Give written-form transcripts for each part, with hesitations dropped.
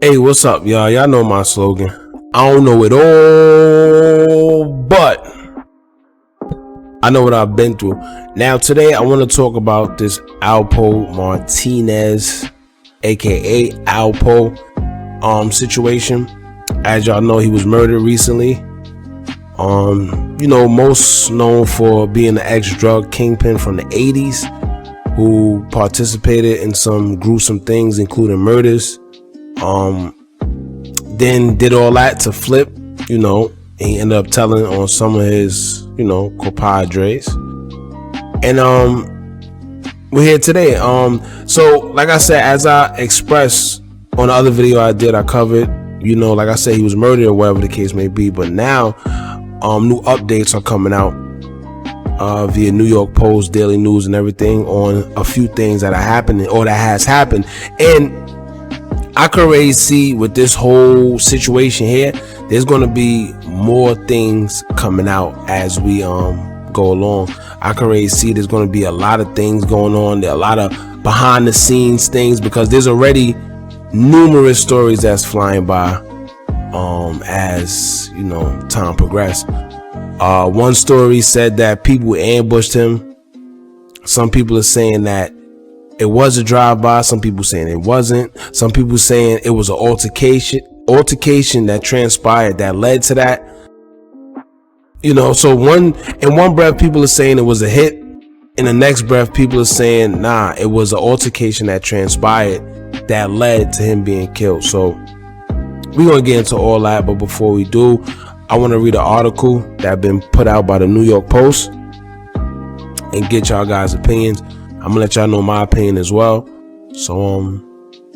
Hey, what's up, y'all? Y'all know my slogan. I don't know it all, but I know what I've been through. Now, today, I want to talk about this Alpo Martinez, aka Alpo, situation. As y'all know, he was murdered recently. Most known for being an ex-drug kingpin from the 80s who participated in some gruesome things, including murders. Then did all that to flip, he ended up telling on some of his, compadres. And we're here today. So like I said, as I expressed on the other video I did, I covered, like I said, he was murdered or whatever the case may be. But now new updates are coming out via New York Post, Daily News, and everything on a few things that are happening or that has happened. And I can already see with this whole situation here, there's going to be more things coming out as we go along. I can already see there's going to be a lot of things going on. There are a lot of behind the scenes things because there's already numerous stories that's flying by as time progressed. One story said that people ambushed him. Some people are saying that it was a drive-by. Some people saying it wasn't. Some people saying it was an altercation that transpired that led to that. So in one breath, people are saying it was a hit. In the next breath, people are saying, nah, it was an altercation that transpired that led to him being killed. So we're going to get into all that. But before we do, I want to read an article that been put out by the New York Post and get y'all guys' opinions. I'm gonna let y'all know my opinion as well. So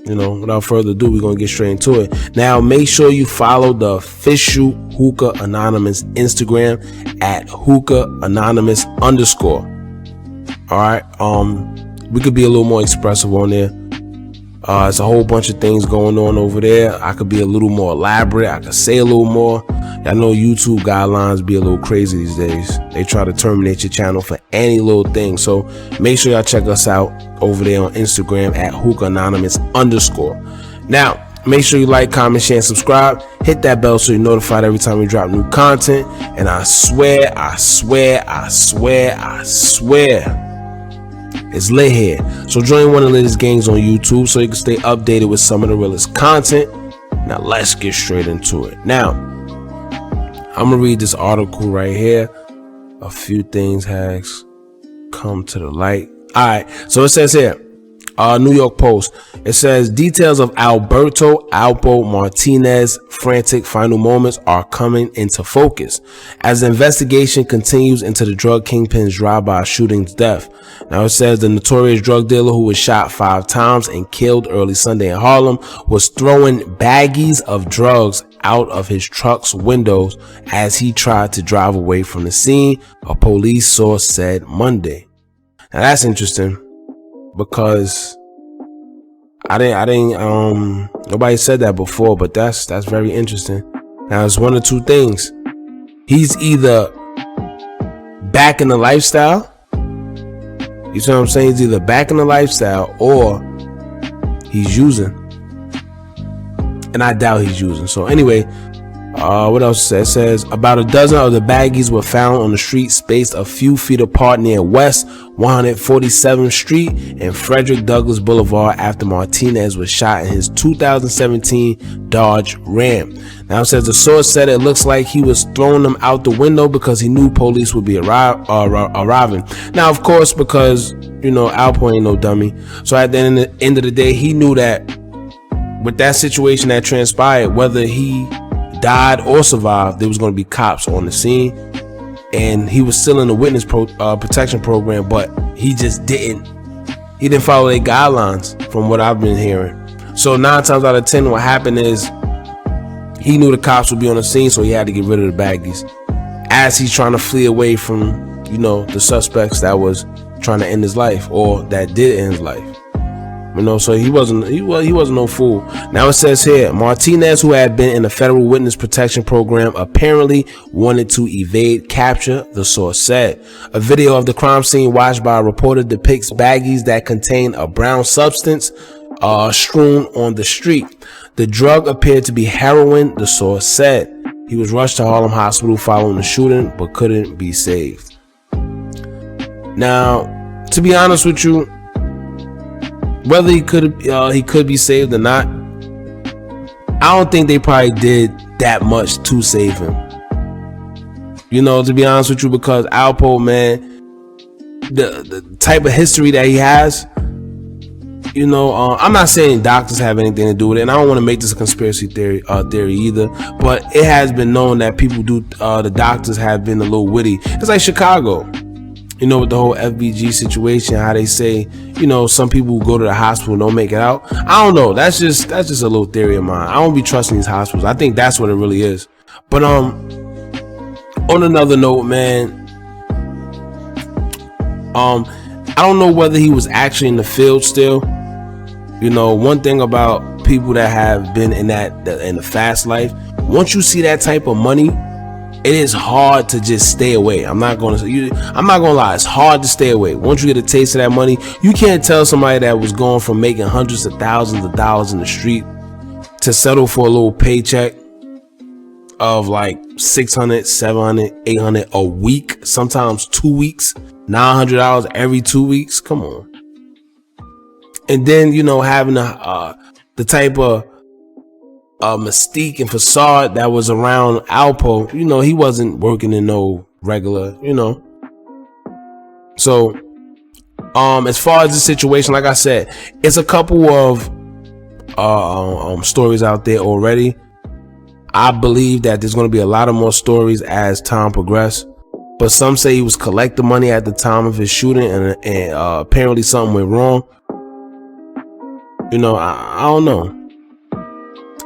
without further ado, we're gonna get straight into it. Now, make sure you follow the official Hookah Anonymous Instagram at hookah_anonymous. All right. We could be a little more expressive on there. It's a whole bunch of things going on over there. I could be a little more elaborate. I could say a little more. I know YouTube guidelines be a little crazy these days. They try to terminate your channel for any little thing. So make sure y'all check us out over there on Instagram at hookah_anonymous. Now, make sure you like, comment, share, and subscribe. Hit that bell so you're notified every time we drop new content. And I swear, it's lit here. So join one of the latest gangs on YouTube so you can stay updated with some of the realest content. Now let's get straight into it. Now, I'm gonna read this article right here. A few things has come to the light. All right, so it says here, New York Post. It says details of Alpo Martinez frantic final moments are coming into focus as the investigation continues into the drug kingpin's drive-by shooting's death. Now it says the notorious drug dealer who was shot 5 times and killed early Sunday in Harlem was throwing baggies of drugs out of his truck's windows as he tried to drive away from the scene, a police source said Monday. Now that's interesting because nobody said that before, but that's very interesting. Now it's one of two things. He's either back in the lifestyle. You see what I'm saying? He's either back in the lifestyle or he's using. And I doubt he's using. So anyway, what else it says about a dozen of the baggies were found on the street spaced a few feet apart near West 147th Street and Frederick Douglass Boulevard after Martinez was shot in his 2017 Dodge Ram. Now it says the source said it looks like he was throwing them out the window because he knew police would be arriving. Now, of course, because Alpo ain't no dummy. So at the end of the day, he knew that with that situation that transpired, whether he died or survived, there was going to be cops on the scene, and he was still in the witness protection program, but he just didn't follow their guidelines from what I've been hearing. So 9 times out of 10, what happened is he knew the cops would be on the scene, so he had to get rid of the baggies as he's trying to flee away from the suspects that was trying to end his life or that did end his life. So he wasn't no fool. Now it says here, Martinez, who had been in the federal witness protection program, apparently wanted to evade capture, the source said. A video of the crime scene watched by a reporter depicts baggies that contain a brown substance strewn on the street. The drug appeared to be heroin, the source said. He was rushed to Harlem Hospital following the shooting, but couldn't be saved. Now, to be honest with you, whether he could be saved or not, I don't think they probably did that much to save him. You know, to be honest with you, because Alpo, man, the type of history that he has, you know, I'm not saying doctors have anything to do with it, and I don't want to make this a conspiracy theory either, but it has been known that people do, the doctors have been a little witty. It's like Chicago, you know, with the whole FBG situation, how they say, you know, some people who go to the hospital don't make it out. I don't know. That's just a little theory of mine. I don't be trusting these hospitals. I think that's what it really is. But on another note, man, I don't know whether he was actually in the field still. You know, one thing about people that have been in the fast life, once you see that type of money, it is hard to just stay away. I'm not gonna lie, it's hard to stay away. Once you get a taste of that money, you can't tell somebody that was going from making hundreds of thousands of dollars in the street to settle for a little paycheck of like $600, $700, $800 a week, sometimes 2 weeks, $900 every 2 weeks. Come on. And then, you know, having the type of mystique and facade that was around Alpo, you know, he wasn't working in no regular, you know. So, as far as the situation, like I said, it's a couple of stories out there already. I believe that there's going to be a lot of more stories as time progresses. But some say he was collecting money at the time of his shooting, and apparently something went wrong. You know, I don't know.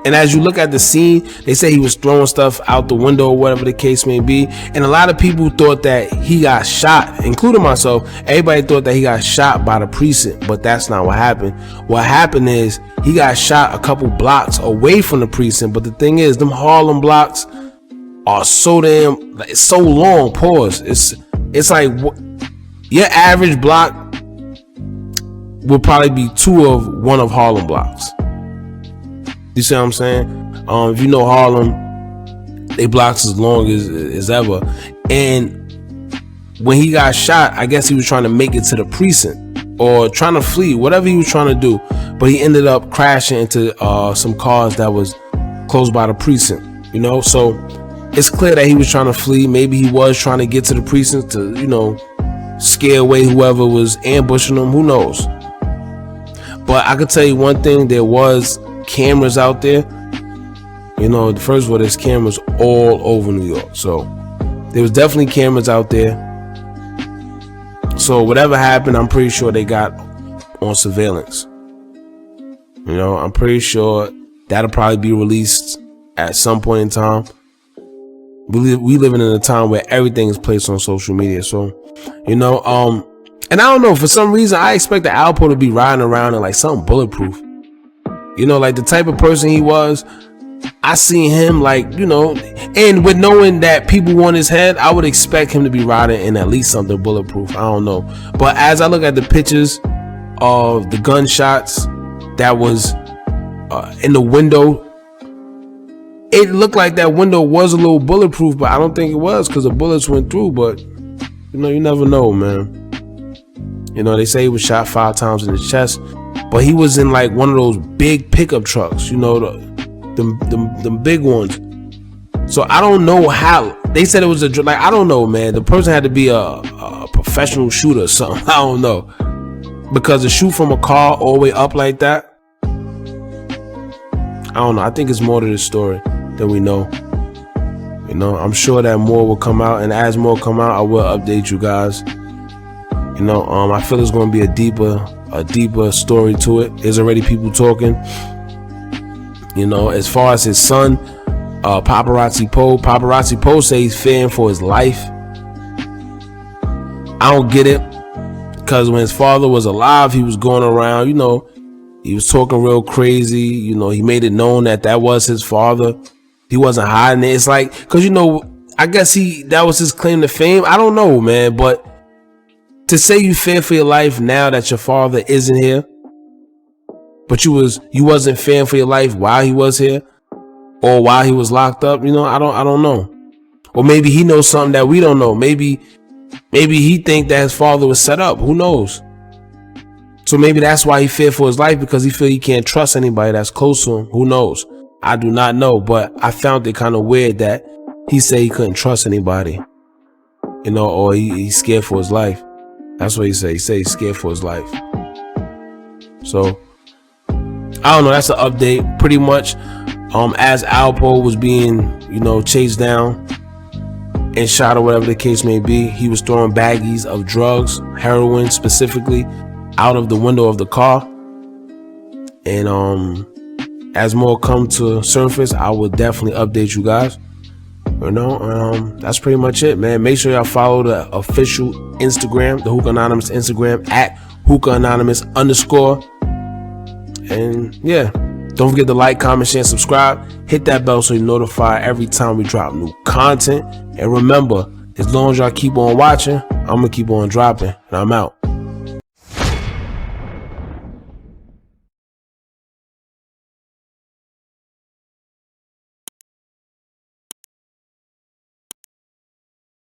And as you look at the scene, they say he was throwing stuff out the window or whatever the case may be. And a lot of people thought that he got shot, including myself. Everybody thought that he got shot by the precinct, but that's not what happened. What happened is he got shot a couple blocks away from the precinct. But the thing is, them Harlem blocks are so damn, it's so long. Pause. It's like your average block will probably be one of Harlem blocks. You see what I'm saying? If you know Harlem, they blocks as long as ever. And when he got shot, I guess he was trying to make it to the precinct or trying to flee, whatever he was trying to do. But he ended up crashing into some cars that was close by the precinct. You know, so it's clear that he was trying to flee. Maybe he was trying to get to the precinct to, you know, scare away whoever was ambushing him. Who knows? But I could tell you one thing: there was cameras out there. You know, first of all, there's cameras all over New York, so there was definitely cameras out there. So whatever happened, I'm pretty sure they got on surveillance. You know, I'm pretty sure that'll probably be released at some point in time. We living in a time where everything is placed on social media, so you know, and I don't know, for some reason I expect the Alpo to be riding around in like something bulletproof. You know, like the type of person he was, I seen him like, you know, and with knowing that people want his head, I would expect him to be riding in at least something bulletproof. I don't know. But as I look at the pictures of the gunshots that was in the window, it looked like that window was a little bulletproof, but I don't think it was because the bullets went through. But, you know, you never know, man. You know, they say he was shot 5 times in the chest. But he was in like one of those big pickup trucks, you know, the big ones. So I don't know how they said it was I don't know, man. The person had to be a professional shooter or something. I don't know, because to shoot from a car all the way up like that, I don't know. I think it's more to this story than we know. You know, I'm sure that more will come out, and as more come out, I will update you guys. You know, I feel it's going to be a deeper story to it. There's already people talking. You know, as far as his son, Paparazzi Poe say he's fearing for his life. I don't get it, because when his father was alive, he was going around, you know, he was talking real crazy. You know, he made it known that was his father. He wasn't hiding it. It's like, because, you know, I guess that was his claim to fame. I don't know, man, but to say you fear for your life now that your father isn't here, but you wasn't fearing for your life while he was here or while he was locked up. You know, I don't know. Or maybe he knows something that we don't know. Maybe he think that his father was set up. Who knows? So maybe that's why he feared for his life, because he feel he can't trust anybody that's close to him. Who knows? I do not know, but I found it kind of weird that he said he couldn't trust anybody, you know, or he's scared for his life. That's what he said. He said he's scared for his life. So I don't know. That's an update. Pretty much, as Alpo was being, you know, chased down and shot or whatever the case may be, he was throwing baggies of drugs, heroin specifically, out of the window of the car. And as more come to surface, I will definitely update you guys. You know, that's pretty much it, man. Make sure y'all follow the official Instagram, the Hookah Anonymous Instagram, at Hookah Anonymous _. And yeah, don't forget to like, comment, share, and subscribe. Hit that bell so you're notified every time we drop new content. And remember, as long as y'all keep on watching, I'm gonna keep on dropping. And I'm out.